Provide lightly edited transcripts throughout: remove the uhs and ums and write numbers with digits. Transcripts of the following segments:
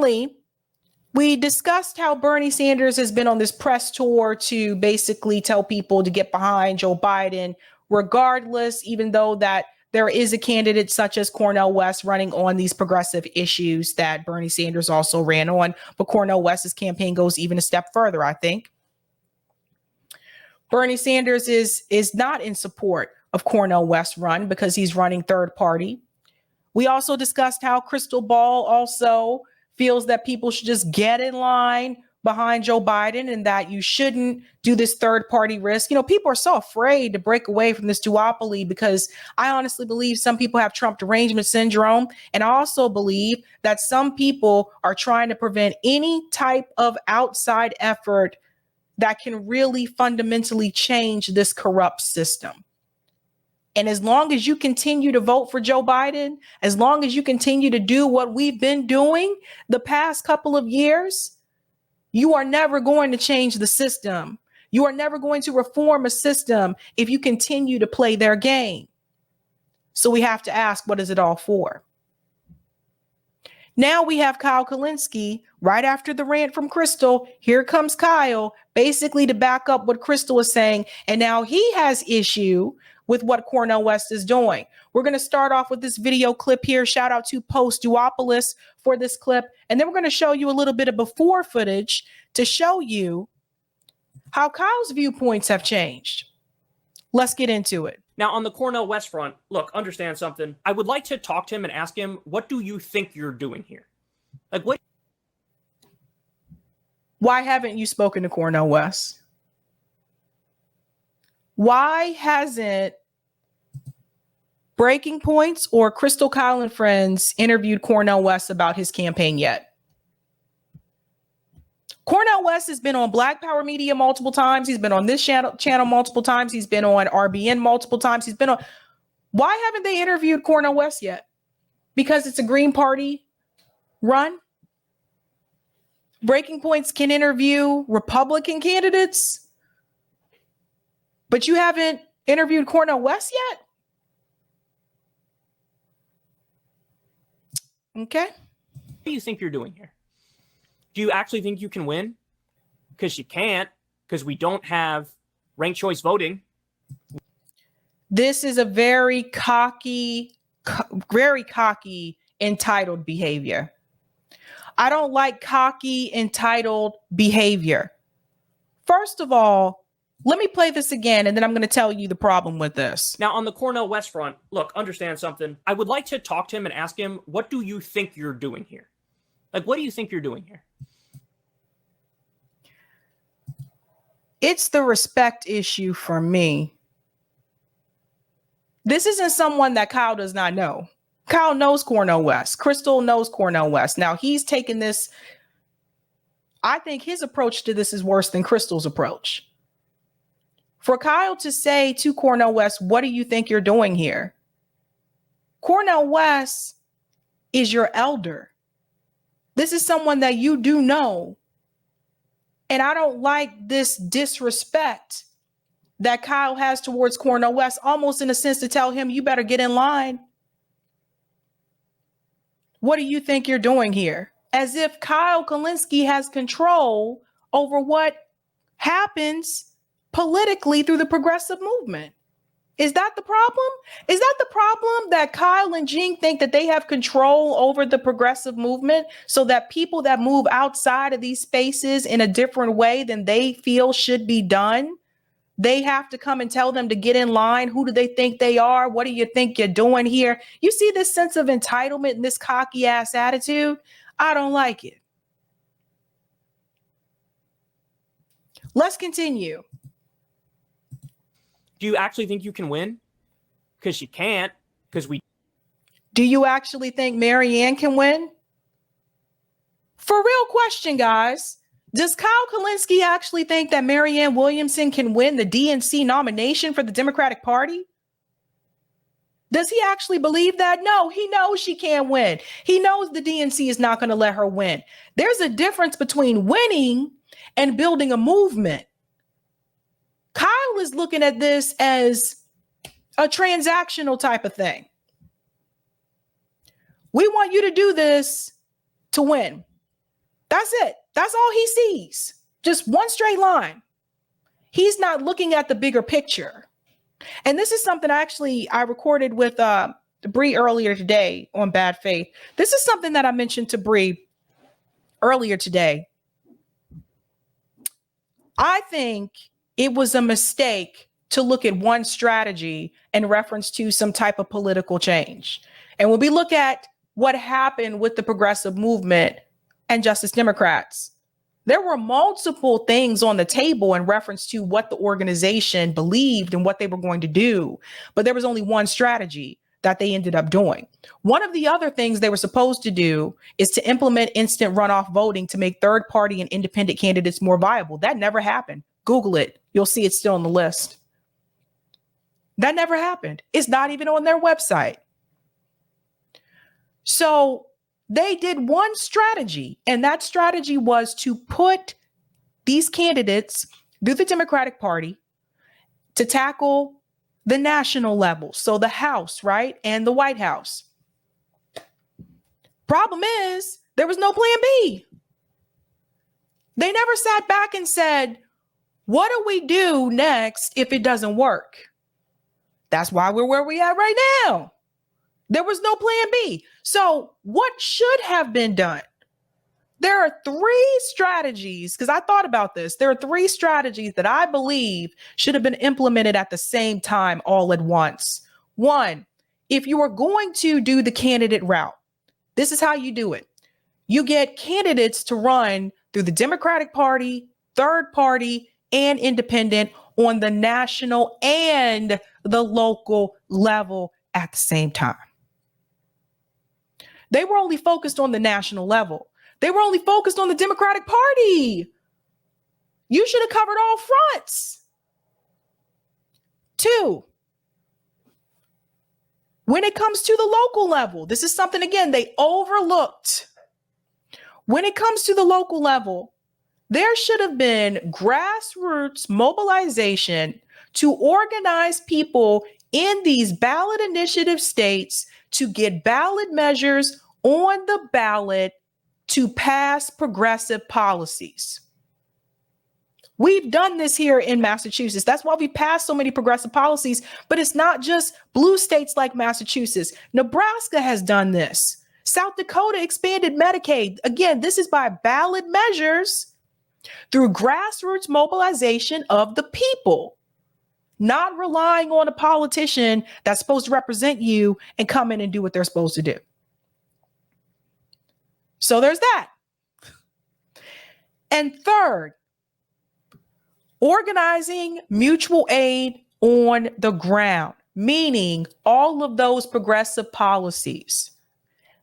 Recently, we discussed how Bernie Sanders has been on this press tour to basically tell people to get behind Joe Biden, regardless, even though that there is a candidate such as Cornel West running on these progressive issues that Bernie Sanders also ran on. But Cornel West's campaign goes even a step further, I think. Bernie Sanders is not in support of Cornel West's run because he's running third party. We also discussed how Crystal Ball also feels that people should just get in line behind Joe Biden and that you shouldn't do this third party risk. You know, people are so afraid to break away from this duopoly because I honestly believe some people have Trump derangement syndrome. And I also believe that some people are trying to prevent any type of outside effort that can really fundamentally change this corrupt system. And as long as you continue to vote for Joe Biden, as long as you continue to do what we've been doing the past couple of years, you are never going to change the system. You are never going to reform a system if you continue to play their game. So we have to ask, what is it all for? Now we have Kyle Kulinski right after the rant from Crystal. Here comes Kyle, basically to back up what Crystal is saying. And now he has issue with what Cornel West is doing. We're going to start off with this video clip here. Shout out to Post Duopolis for this clip. And then we're going to show you a little bit of before footage to show you how Kyle's viewpoints have changed. Let's get into it. Now, on the Cornel West front, look, understand something. I would like to talk to him and ask him, what do you think you're doing here? Like, what? Why haven't you spoken to Cornel West? Why hasn't Breaking Points or Crystal Kyle and Friends interviewed Cornel West about his campaign yet? Cornel West has been on Black Power Media multiple times. He's been on this channel multiple times. He's been on RBN multiple times. He's been on. Why haven't they interviewed Cornel West yet? Because it's a Green Party run. Breaking Points can interview Republican candidates, but you haven't interviewed Cornel West yet? Okay. What do you think you're doing here? Do you actually think you can win? Because you can't, because we don't have ranked choice voting. This is a very cocky, entitled behavior. I don't like cocky, entitled behavior. First of all, let me play this again, and then I'm going to tell you the problem with this. Now, on the Cornel West front, look, understand something. I would like to talk to him and ask him, what do you think you're doing here? Like, what do you think you're doing here? It's the respect issue for me. This isn't someone that Kyle does not know. Kyle knows Cornel West. Crystal knows Cornel West. Now, he's taken this. I think his approach to this is worse than Crystal's approach. For Kyle to say to Cornel West, what do you think you're doing here? Cornel West is your elder. This is someone that you do know. And I don't like this disrespect that Kyle has towards Cornel West, almost in a sense to tell him, you better get in line. What do you think you're doing here? As if Kyle Kulinski has control over what happens politically through the progressive movement. Is that the problem? Is that the problem, that Kyle and Jean think that they have control over the progressive movement so that people that move outside of these spaces in a different way than they feel should be done, they have to come and tell them to get in line? Who do they think they are? What do you think you're doing here? You see this sense of entitlement and this cocky ass attitude? I don't like it. Let's continue. Do you actually think you can win? Because you can't, because we... Do you actually think Marianne can win? For real question, guys. Does Kyle Kulinski actually think that Marianne Williamson can win the DNC nomination for the Democratic Party? Does he actually believe that? No, he knows she can't win. He knows the DNC is not going to let her win. There's a difference between winning and building a movement. Kyle is looking at this as a transactional type of thing. We want you to do this to win. That's it. That's all he sees. Just one straight line. He's not looking at the bigger picture. And this is something I recorded with Bree earlier today on Bad Faith. This is something that I mentioned to Bree earlier today. I think it was a mistake to look at one strategy in reference to some type of political change. And when we look at what happened with the progressive movement and Justice Democrats, there were multiple things on the table in reference to what the organization believed and what they were going to do. But there was only one strategy that they ended up doing. One of the other things they were supposed to do is to implement instant runoff voting to make third party and independent candidates more viable. That never happened. Google it. You'll see it's still on the list. That never happened. It's not even on their website. So they did one strategy, and that strategy was to put these candidates through the Democratic Party to tackle the national level. So the House, right? And the White House. Problem is, there was no plan B. They never sat back and said, what do we do next if it doesn't work? That's why we're where we at right now. There was no plan B. So what should have been done? There are three strategies, because I thought about this. There are three strategies that I believe should have been implemented at the same time, all at once. One, if you are going to do the candidate route, this is how you do it. You get candidates to run through the Democratic Party, third party, and independent on the national and the local level at the same time. They were only focused on the national level. They were only focused on the Democratic Party. You should have covered all fronts. Two, when it comes to the local level, this is something, again, they overlooked. When it comes to the local level, there should have been grassroots mobilization to organize people in these ballot initiative states to get ballot measures on the ballot to pass progressive policies. We've done this here in Massachusetts. That's why we passed so many progressive policies, but it's not just blue states like Massachusetts. Nebraska has done this. South Dakota expanded Medicaid. Again, this is by ballot measures through grassroots mobilization of the people, not relying on a politician that's supposed to represent you and come in and do what they're supposed to do. So there's that. And third, organizing mutual aid on the ground, meaning all of those progressive policies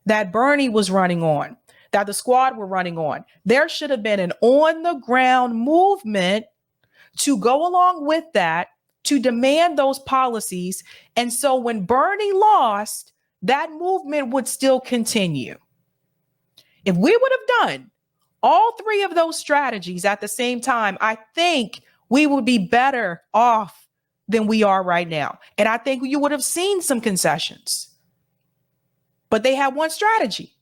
that Bernie was running on, that the squad were running on. There should have been an on the ground movement to go along with that, to demand those policies. And so when Bernie lost, that movement would still continue. If we would have done all three of those strategies at the same time, I think we would be better off than we are right now. And I think you would have seen some concessions. But they had one strategy.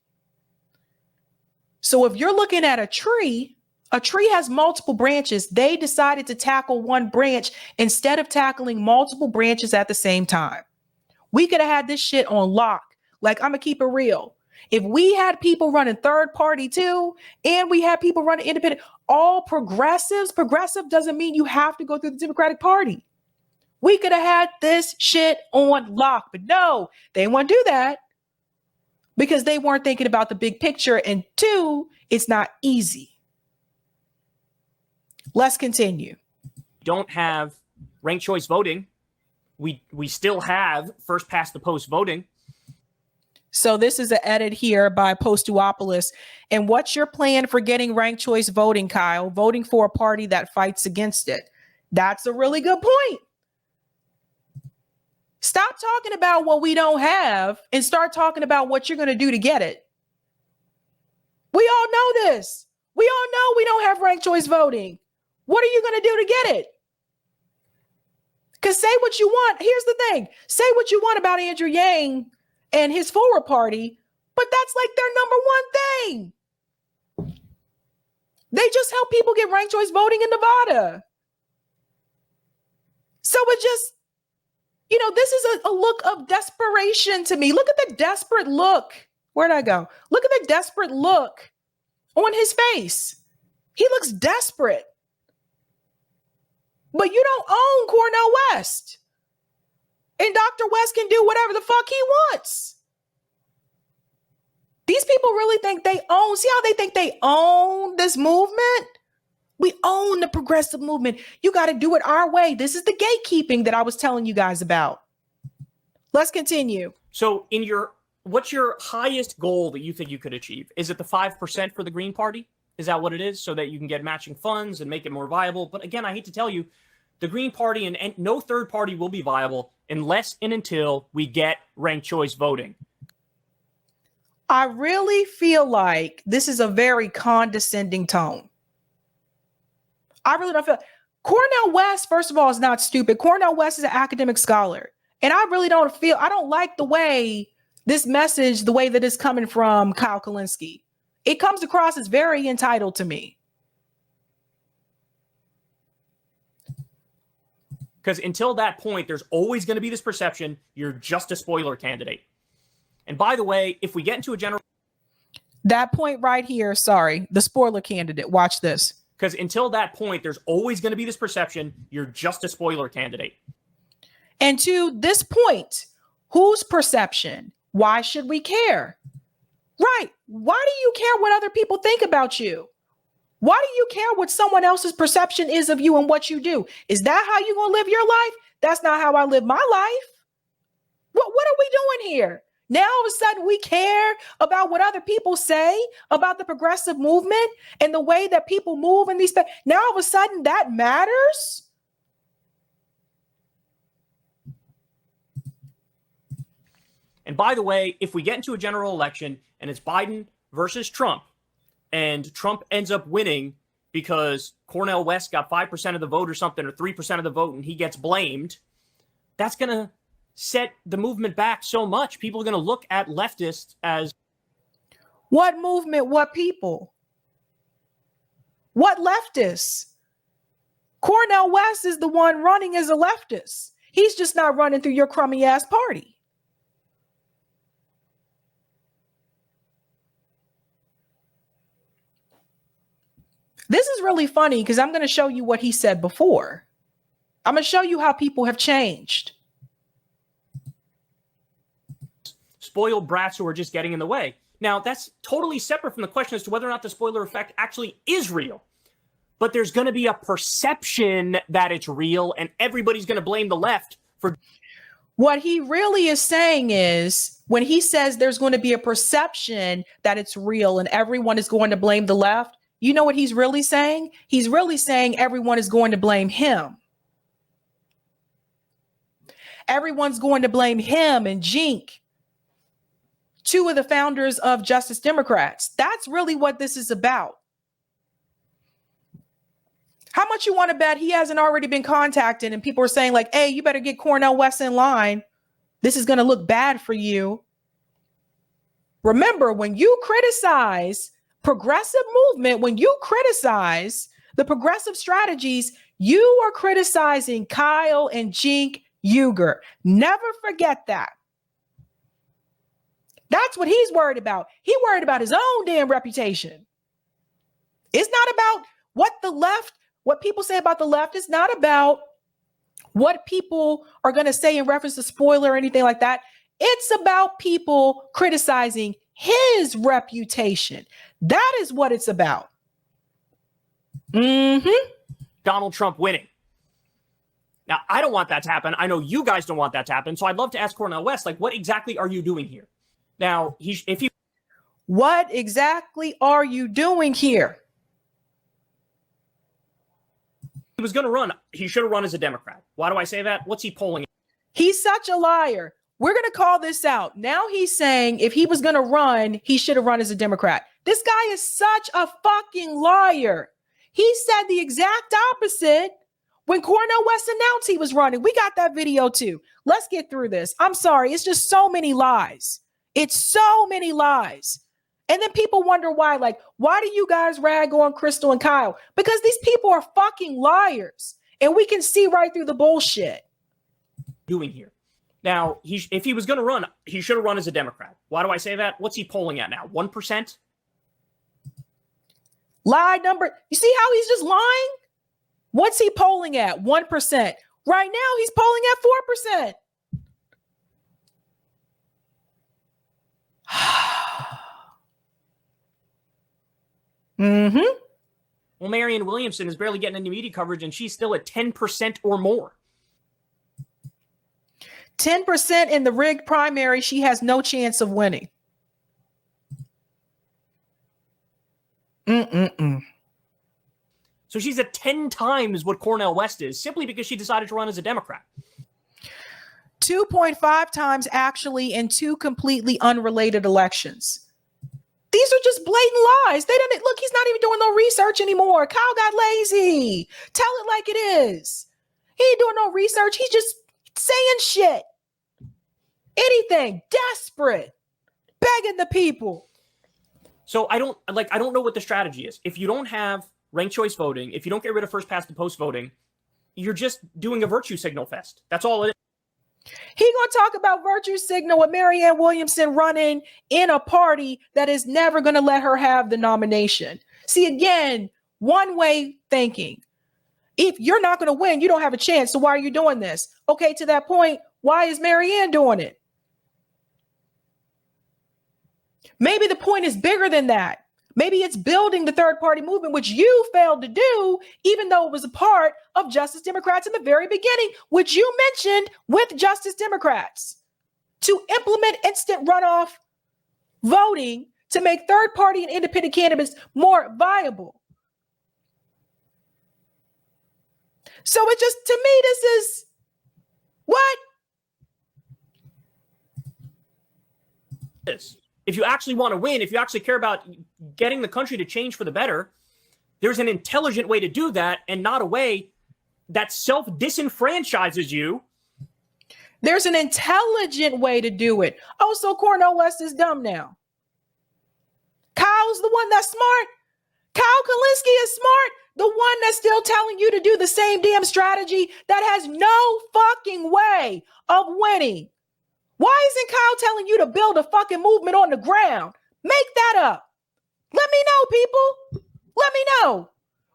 So if you're looking at a tree has multiple branches. They decided to tackle one branch instead of tackling multiple branches at the same time. We could have had this shit on lock. Like, I'm going to keep it real. If we had people running third party too, and we had people running independent, all progressive doesn't mean you have to go through the Democratic Party. We could have had this shit on lock, but no, they didn't want to do that because they weren't thinking about the big picture. And two, it's not easy. Let's continue. Don't have ranked choice voting. We still have first past the post voting. So this is an edit here by Postuopolis. And what's your plan for getting ranked choice voting, Kyle? Voting for a party that fights against it. That's a really good point. Stop talking about what we don't have and start talking about what you're going to do to get it. We all know this. We all know we don't have ranked choice voting. What are you going to do to get it? Because say what you want. Here's the thing. Say what you want about Andrew Yang and his forward party, but that's like their number one thing. They just help people get ranked choice voting in Nevada. So it just, this is a look of desperation to me. Look at the desperate look. Where'd I go? Look at the desperate look on his face. He looks desperate. But you don't own Cornel West. And Dr. West can do whatever the fuck he wants. These people really think they own. See how they think they own this movement? We own the progressive movement. You got to do it our way. This is the gatekeeping that I was telling you guys about. Let's continue. So what's your highest goal that you think you could achieve? Is it the 5% for the Green Party? Is that what it is? So that you can get matching funds and make it more viable? But again, I hate to tell you, the Green Party and no third party will be viable unless and until we get ranked choice voting. I really feel like this is a very condescending tone. I really don't feel. Cornel West, first of all, is not stupid. Cornel West is an academic scholar. And I really don't like the way this message, the way that it's coming from Kyle Kulinski. It comes across as very entitled to me. Because until that point, there's always going to be this perception you're just a spoiler candidate. And by the way, if we get into a general... That point right here, sorry, the spoiler candidate. Watch this. Because until that point, there's always going to be this perception you're just a spoiler candidate. And to this point, whose perception? Why should we care? Right. Why do you care what other people think about you? Why do you care what someone else's perception is of you and what you do? Is that how you're going to live your life? That's not how I live my life. What are we doing here? Now all of a sudden we care about what other people say about the progressive movement and the way that people move in these. Now all of a sudden that matters. And by the way, if we get into a general election and it's Biden versus Trump, and Trump ends up winning because Cornel West got 5% of the vote or something, or 3% of the vote, and he gets blamed, that's going to set the movement back so much. People are going to look at leftists as... What movement? What people? What leftists? Cornel West is the one running as a leftist. He's just not running through your crummy ass party. This is really funny because I'm going to show you what he said before. I'm going to show you how people have changed. Spoiled brats who are just getting in the way. Now, that's totally separate from the question as to whether or not the spoiler effect actually is real. But there's going to be a perception that it's real, and everybody's going to blame the left for... What he really is saying is, when he says there's going to be a perception that it's real and everyone is going to blame the left, you know what he's really saying? He's really saying everyone is going to blame him. Everyone's going to blame him and Jink, two of the founders of Justice Democrats. That's really what this is about. How much you want to bet he hasn't already been contacted and people are saying like, hey, you better get Cornel West in line. This is going to look bad for you. Remember, when you criticize progressive movement, when you criticize the progressive strategies, you are criticizing Kyle and Jink Uger. Never forget that. That's what he's worried about. He worried about his own damn reputation. It's not about what people say about the left. It's not about what people are going to say in reference to spoiler or anything like that. It's about people criticizing his reputation. That is what it's about. Donald Trump winning. Now, I don't want that to happen. I know you guys don't want that to happen. So I'd love to ask Cornel West, like, what exactly are you doing here? Now, what exactly are you doing here? He was going to run. He should have run as a Democrat. Why do I say that? What's he polling? He's such a liar. We're going to call this out. Now he's saying if he was going to run, he should have run as a Democrat. This guy is such a fucking liar. He said the exact opposite when Cornel West announced he was running. We got that video too. Let's get through this. I'm sorry. It's just so many lies. It's so many lies. And then people wonder why, like, why do you guys rag on Crystal and Kyle? Because these people are fucking liars. And we can see right through the bullshit. Doing here. Now, if he was going to run, he should have run as a Democrat. Why do I say that? What's he polling at now? 1%? Lie number. You see how he's just lying? What's he polling at? 1%. Right now, he's polling at 4%. Mm-hmm. Well, Marianne Williamson is barely getting any media coverage, and she's still at 10% or more. 10% in the rigged primary. She has no chance of winning. So she's at 10 times what Cornel West is, simply because she decided to run as a Democrat. 2.5 times actually in two completely unrelated elections. These are just blatant lies. They didn't look, he's not even doing no research anymore. Kyle got lazy. Tell it like it is. He ain't doing no research. He's just saying shit. Anything. Desperate. Begging the people. So I don't know what the strategy is. If you don't have ranked choice voting, if you don't get rid of first past the post voting, you're just doing a virtue signal fest. That's all it is. He gonna talk about virtue signal with Marianne Williamson running in a party that is never gonna let her have the nomination. See, again, one way thinking. If you're not gonna win, you don't have a chance. So why are you doing this? Okay, to that point, why is Marianne doing it? Maybe the point is bigger than that. Maybe it's building the third party movement, which you failed to do, even though it was a part of Justice Democrats in the very beginning, which you mentioned with Justice Democrats to implement instant runoff voting to make third party and independent candidates more viable. So it just, to me, this is what? If you actually want to win, if you actually care about getting the country to change for the better, there's an intelligent way to do that and not a way that self-disenfranchises you. There's an intelligent way to do it. Oh, so Cornel West is dumb now. Kyle's the one that's smart. Kyle Kulinski is smart. The one that's still telling you to do the same damn strategy that has no fucking way of winning. Why isn't Kyle telling you to build a fucking movement on the ground? Make that up. Let me know, people. Let me know.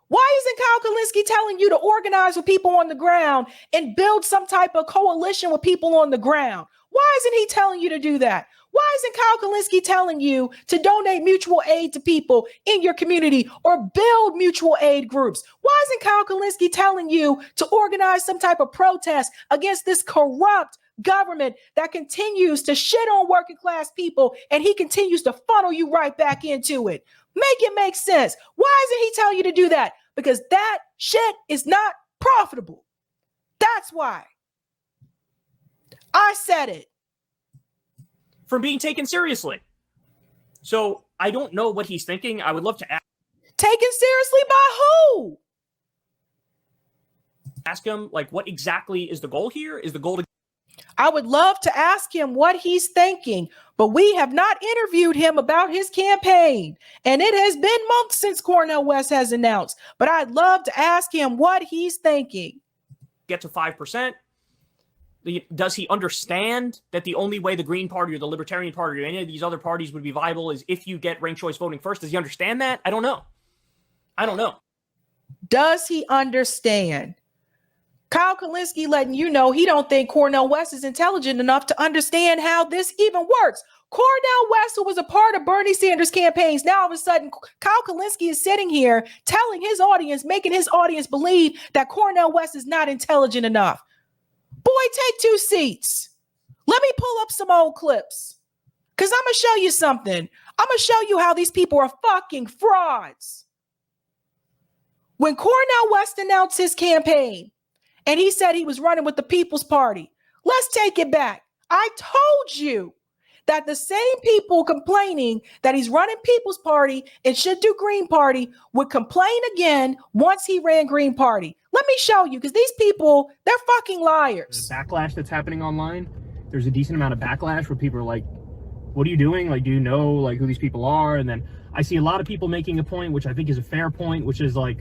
Why isn't Kyle Kulinski telling you to organize with people on the ground and build some type of coalition with people on the ground? Why isn't he telling you to do that? Why isn't Kyle Kulinski telling you to donate mutual aid to people in your community or build mutual aid groups? Why isn't Kyle Kulinski telling you to organize some type of protest against this corrupt government that continues to shit on working class people, and he continues to funnel you right back into it? Make it make sense. Why isn't he telling you to do that? Because that shit is not profitable. That's why. I said it. From being taken seriously. So I don't know what he's thinking. I would love to ask. Taken seriously by who? Ask him, like, what exactly is the goal here? Is the goal to... I would love to ask him what he's thinking, but we have not interviewed him about his campaign. And it has been months since Cornel West has announced, but I'd love to ask him what he's thinking. Get to 5%. Does he understand that the only way the Green Party or the Libertarian Party or any of these other parties would be viable is if you get ranked choice voting first? Does he understand that? I don't know. Does he understand? Kyle Kulinski letting you know he don't think Cornel West is intelligent enough to understand how this even works. Cornel West, who was a part of Bernie Sanders' campaigns, now all of a sudden Kyle Kulinski is sitting here telling his audience, making his audience believe that Cornel West is not intelligent enough. Boy, take 2 seats. Let me pull up some old clips. Because I'm going to show you something. I'm going to show you how these people are fucking frauds. When Cornel West announced his campaign, and he said he was running with the People's Party, let's take it back. I told you that the same people complaining that he's running People's Party and should do Green Party would complain again once he ran Green Party. Let me show you, because these people, they're fucking liars. The backlash that's happening online, there's a decent amount of backlash where people are like, what are you doing? Like, do you know, like, who these people are? And then I see a lot of people making a point, which I think is a fair point, which is like,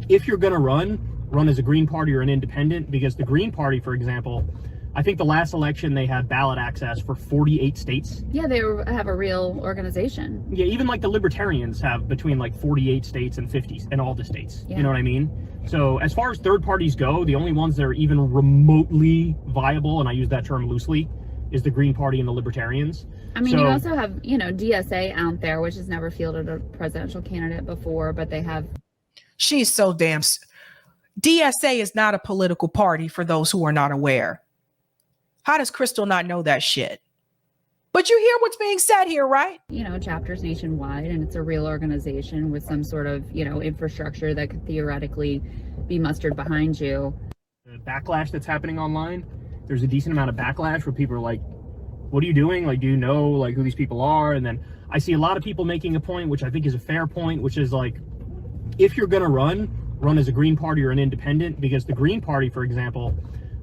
if you're going to run as a Green Party or an independent, because the Green Party, for example, I think the last election they had ballot access for 48 states. Yeah, they have a real organization. Yeah, even like the Libertarians have between like 48 states and 50 and all the states. Yeah. You know what I mean? So as far as third parties go, the only ones that are even remotely viable, and I use that term loosely, is the Green Party and the Libertarians. I mean, you also have, DSA out there, which has never fielded a presidential candidate before, but they have. She's so damn. DSA is not a political party for those who are not aware. How does Crystal not know that shit? But you hear what's being said here, right? Chapters nationwide, and it's a real organization with some sort of, infrastructure that could theoretically be mustered behind you. The backlash that's happening online, there's a decent amount of backlash where people are like, what are you doing? Like, do you know, like, who these people are? And then I see a lot of people making a point, which I think is a fair point, which is like, if you're going to run as a Green Party or an independent, because the Green Party, for example,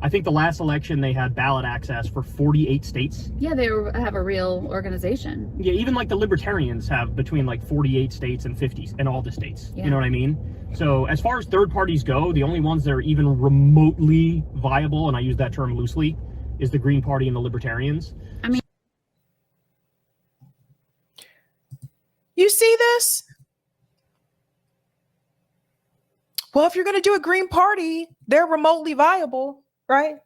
I think the last election they had ballot access for 48 states. Yeah, they have a real organization. Yeah, even like the Libertarians have between like 48 states and 50 and all the states. Yeah. You know what I mean? So as far as third parties go, the only ones that are even remotely viable, and I use that term loosely, is the Green Party and the Libertarians. I mean, you see this? Well, if you're going to do a Green Party, they're remotely viable, right?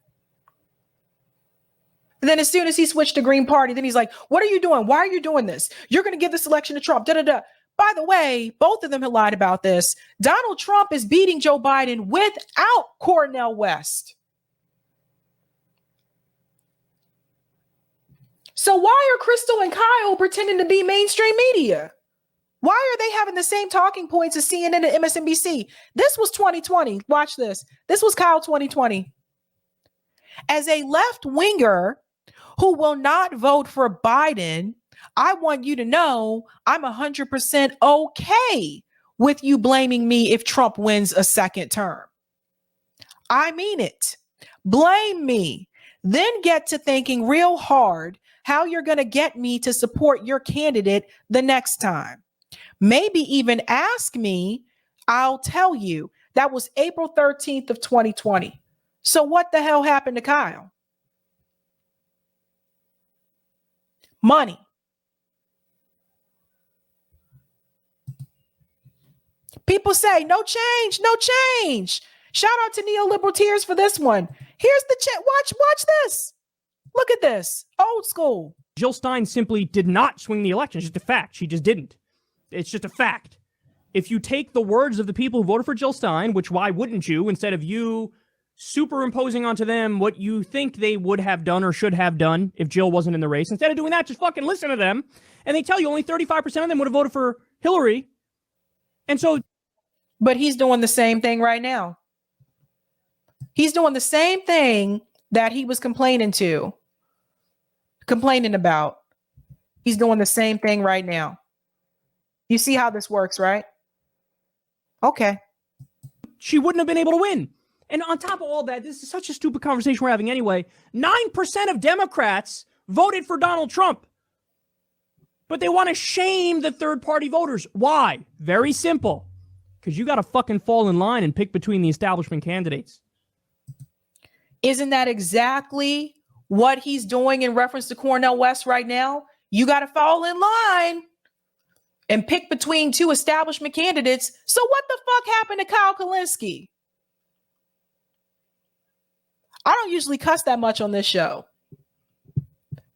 And then as soon as he switched to Green Party, then he's like, what are you doing? Why are you doing this? You're going to give this election to Trump. Da, da, da. By the way, both of them have lied about this. Donald Trump is beating Joe Biden without Cornel West. So why are Crystal and Kyle pretending to be mainstream media? Why are they having the same talking points as CNN and MSNBC? This was 2020. Watch this. This was Kyle 2020. As a left winger who will not vote for Biden, I want you to know I'm 100% okay with you blaming me if Trump wins a second term. I mean it. Blame me. Then get to thinking real hard how you're going to get me to support your candidate the next time. Maybe even ask me, I'll tell you. That was April 13th of 2020. So what the hell happened to Kyle? Money. People say, no change, no change. Shout out to neoliberal tears for this one. Here's the chat. Watch this. Look at this. Old school. Jill Stein simply did not swing the election. It's just a fact. She just didn't. It's just a fact. If you take the words of the people who voted for Jill Stein, which why wouldn't you, instead of you superimposing onto them what you think they would have done or should have done if Jill wasn't in the race, instead of doing that, just fucking listen to them. And they tell you only 35% of them would have voted for Hillary. And so. But he's doing the same thing right now. He's doing the same thing that he was complaining about. He's doing the same thing right now. You see how this works, right? Okay. She wouldn't have been able to win. And on top of all that, this is such a stupid conversation we're having anyway. 9% of Democrats voted for Donald Trump. But they want to shame the third-party voters. Why? Very simple. Because you got to fucking fall in line and pick between the establishment candidates. Isn't that exactly what he's doing in reference to Cornel West right now? You got to fall in line and pick between two establishment candidates. So what the fuck happened to Kyle Kulinski? I don't usually cuss that much on this show,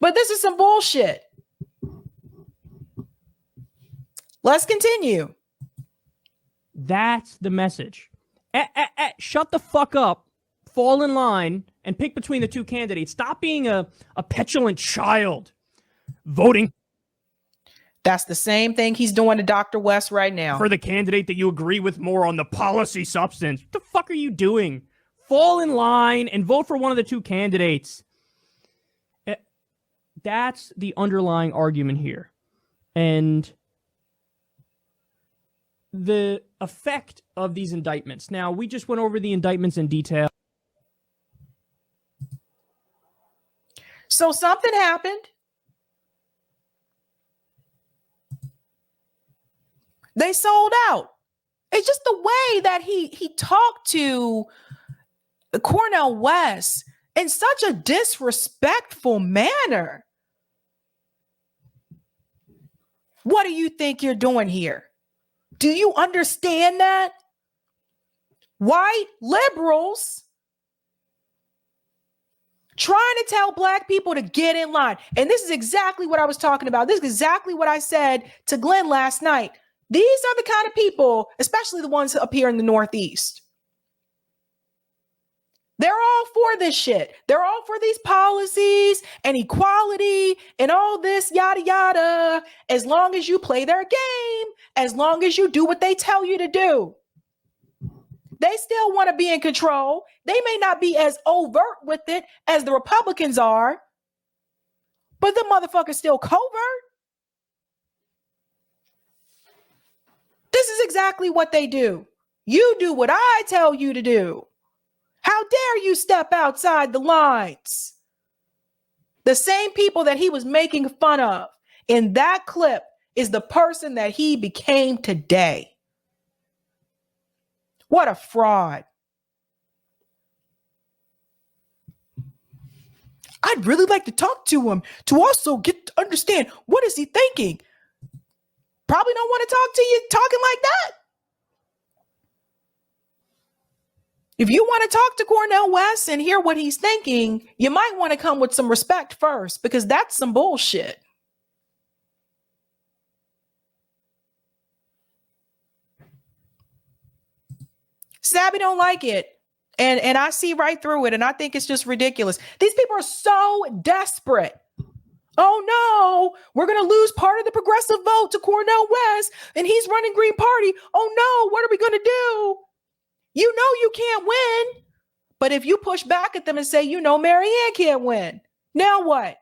but this is some bullshit. Let's continue. That's the message. Shut the fuck up, fall in line, and pick between the two candidates. Stop being a petulant child voting. That's the same thing he's doing to Dr. West right now. For the candidate that you agree with more on the policy substance. What the fuck are you doing? Fall in line and vote for one of the two candidates. That's the underlying argument here. And the effect of these indictments. Now, we just went over the indictments in detail. So something happened. They sold out. It's just the way that he talked to Cornel West in such a disrespectful manner. What do you think you're doing here? Do you understand that? White liberals trying to tell black people to get in line. And this is exactly what I was talking about. This is exactly what I said to Glenn last night. These are the kind of people, especially the ones up here in the Northeast. They're all for this shit. They're all for these policies and equality and all this yada yada. As long as you play their game, as long as you do what they tell you to do. They still want to be in control. They may not be as overt with it as the Republicans are, but the motherfucker's still covert. This is exactly what they do. You do what I tell you to do. How dare you step outside the lines? The same people that he was making fun of in that clip is the person that he became today. What a fraud. I'd really like to talk to him to also get to understand what is he thinking. Probably don't want to talk to you talking like that. If you want to talk to Cornel West and hear what he's thinking, you might want to come with some respect first, because that's some bullshit. Sabby don't like it. And I see right through it. And I think it's just ridiculous. These people are so desperate. Oh no, we're going to lose part of the progressive vote to Cornel West and he's running Green Party. Oh no, what are we going to do? You know you can't win. But if you push back at them and say, you know, Marianne can't win, now what?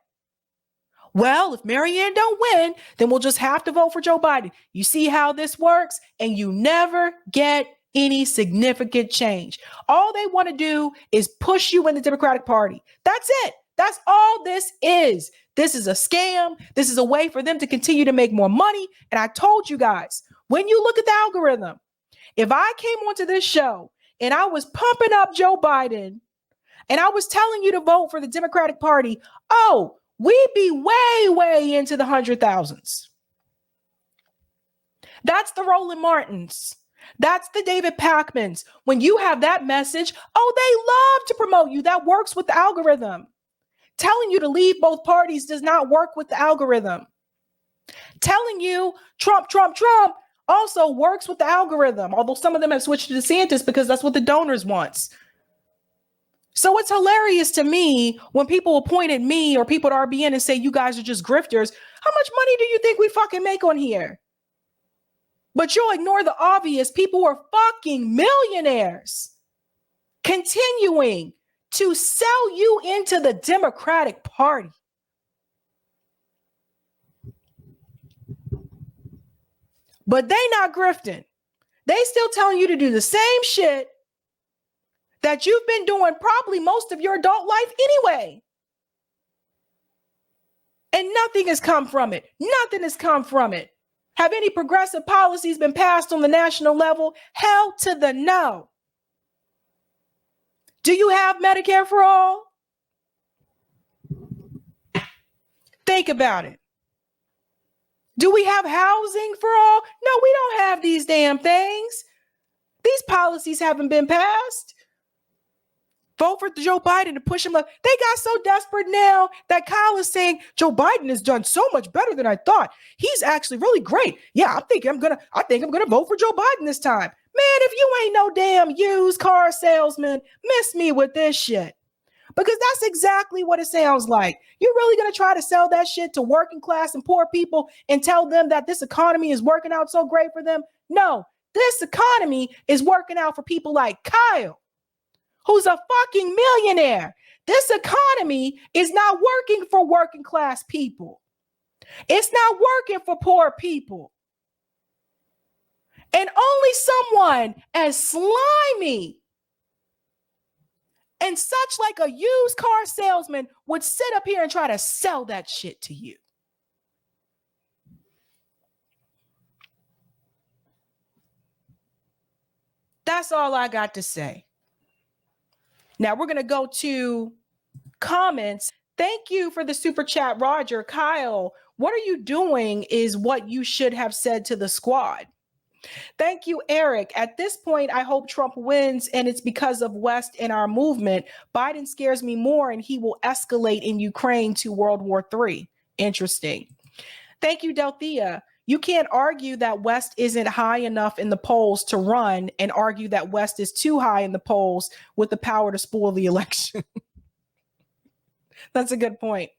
Well, if Marianne don't win, then we'll just have to vote for Joe Biden. You see how this works? And you never get any significant change. All they want to do is push you in the Democratic Party. That's it. That's all this is. This is a scam. This is a way for them to continue to make more money. And I told you guys, when you look at the algorithm, if I came onto this show and I was pumping up Joe Biden and I was telling you to vote for the Democratic Party, oh, we'd be way, way into the 100,000s. That's the Roland Martins. That's the David Pacmans. When you have that message, oh, they love to promote you. That works with the algorithm. Telling you to leave both parties does not work with the algorithm. Telling you Trump, Trump, Trump also works with the algorithm, although some of them have switched to DeSantis because that's what the donors want. So it's hilarious to me when people will point at me or people at RBN and say, you guys are just grifters. How much money do you think we fucking make on here? But you'll ignore the obvious. People are fucking millionaires continuing to sell you into the Democratic Party. But they not grifting. They still telling you to do the same shit that you've been doing probably most of your adult life anyway. And nothing has come from it. Nothing has come from it. Have any progressive policies been passed on the national level? Hell to the no. Do you have Medicare for all? Think about it. Do we have housing for all? No, we don't have these damn things. These policies haven't been passed. Vote for Joe Biden to push him up. They got so desperate now that Kyle is saying Joe Biden has done so much better than I thought. He's actually really great. Yeah, I think I'm gonna vote for Joe Biden this time. Man, if you ain't no damn used car salesman, miss me with this shit. Because that's exactly what it sounds like. You're really going to try to sell that shit to working class and poor people and tell them that this economy is working out so great for them? No, this economy is working out for people like Kyle, who's a fucking millionaire. This economy is not working for working class people. It's not working for poor people. And only someone as slimy and such like a used car salesman would sit up here and try to sell that shit to you. That's all I got to say. Now we're going to go to comments. Thank you for the super chat, Roger. Kyle, what are you doing is what you should have said to the squad. Thank you, Eric. At this point, I hope Trump wins, and it's because of West and our movement. Biden scares me more, and he will escalate in Ukraine to World War III. Interesting. Thank you, Delthea. You can't argue that West isn't high enough in the polls to run and argue that West is too high in the polls with the power to spoil the election. That's a good point.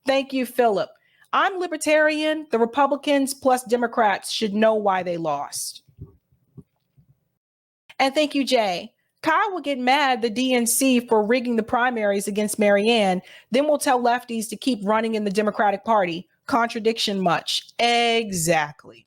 Thank you, Philip. I'm libertarian. The Republicans plus Democrats should know why they lost. And thank you, Jay. Kyle will get mad the DNC for rigging the primaries against Marianne. Then we'll tell lefties to keep running in the Democratic Party. Contradiction much. Exactly.